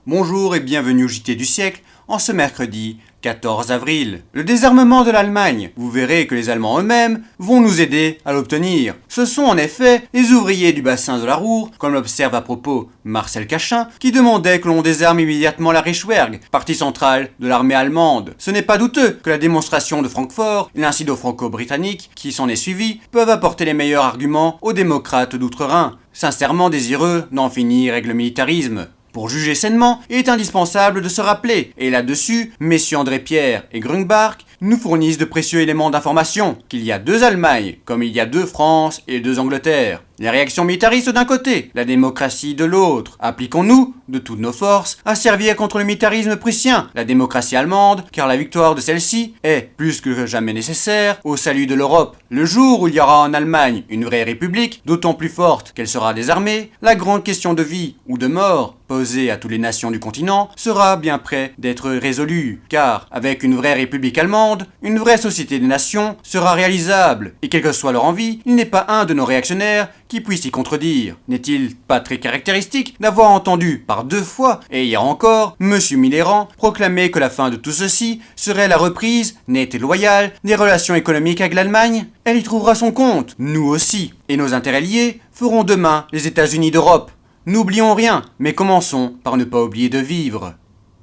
Bonjour et bienvenue au JT du siècle, en ce mercredi 14 avril. Le désarmement de l'Allemagne. Vous verrez que les Allemands eux-mêmes vont nous aider à l'obtenir. Ce sont en effet les ouvriers du bassin de la Ruhr, comme l'observe à propos Marcel Cachin, qui demandaient que l'on désarme immédiatement la Reichswehr, partie centrale de l'armée allemande. Ce n'est pas douteux que la démonstration de Francfort et l'incident franco-britannique qui s'en est suivi peuvent apporter les meilleurs arguments aux démocrates d'Outre-Rhin, sincèrement désireux d'en finir avec le militarisme. Pour juger sainement, il est indispensable de se rappeler, et là-dessus, messieurs André Pierre et Grunbach nous fournissent de précieux éléments d'information, qu'il y a deux Allemagnes, comme il y a deux France et deux Angleterre. Les réactions militaristes d'un côté, la démocratie de l'autre. Appliquons-nous, de toutes nos forces, à servir contre le militarisme prussien, la démocratie allemande, car la victoire de celle-ci est, plus que jamais nécessaire, au salut de l'Europe. Le jour où il y aura en Allemagne une vraie république, d'autant plus forte qu'elle sera désarmée, la grande question de vie ou de mort, posée à toutes les nations du continent, sera bien près d'être résolue, car, avec une vraie république allemande, une vraie société des nations sera réalisable, et quelle que soit leur envie, il n'est pas un de nos réactionnaires qui puisse y contredire. N'est-il pas très caractéristique d'avoir entendu par deux fois, et hier encore, M. Mitterrand proclamer que la fin de tout ceci serait la reprise, nette et loyale, des relations économiques avec l'Allemagne? Elle y trouvera son compte, nous aussi, et nos intérêts liés feront demain les États-Unis d'Europe. N'oublions rien, mais commençons par ne pas oublier de vivre.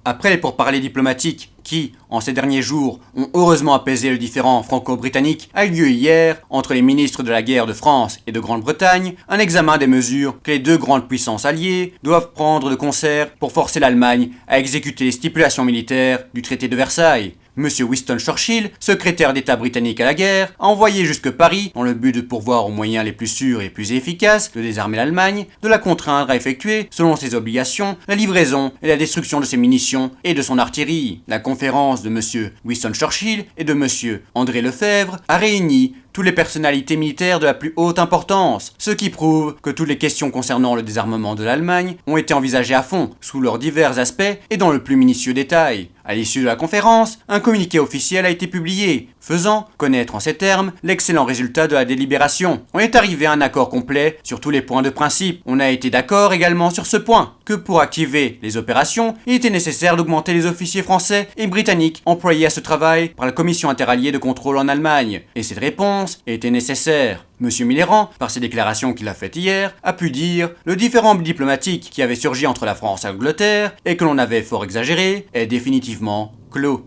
Après les pourparlers diplomatiques qui, en ces derniers jours, ont heureusement apaisé le différend franco-britannique, a eu lieu hier, entre les ministres de la guerre de France et de Grande-Bretagne, un examen des mesures que les deux grandes puissances alliées doivent prendre de concert pour forcer l'Allemagne à exécuter les stipulations militaires du traité de Versailles. M. Winston Churchill, secrétaire d'État britannique à la guerre, a envoyé jusque Paris, dans le but de pourvoir aux moyens les plus sûrs et plus efficaces de désarmer l'Allemagne, de la contraindre à effectuer, selon ses obligations, la livraison et la destruction de ses munitions et de son artillerie. La conférence de M. Winston Churchill et de M. André Lefebvre a réuni toutes les personnalités militaires de la plus haute importance, ce qui prouve que toutes les questions concernant le désarmement de l'Allemagne ont été envisagées à fond, sous leurs divers aspects et dans le plus minutieux détail. À l'issue de la conférence, un communiqué officiel a été publié, faisant connaître en ces termes l'excellent résultat de la délibération. On est arrivé à un accord complet sur tous les points de principe. On a été d'accord également sur ce point, que pour activer les opérations, il était nécessaire d'augmenter les officiers français et britanniques employés à ce travail par la Commission interalliée de contrôle en Allemagne. Et cette réponse était nécessaire. M. Mitterrand, par ses déclarations qu'il a faites hier, a pu dire le différend diplomatique qui avait surgi entre la France et l'Angleterre, et que l'on avait fort exagéré, est définitivement clos.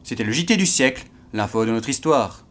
C'était le JT du siècle, l'info de notre histoire.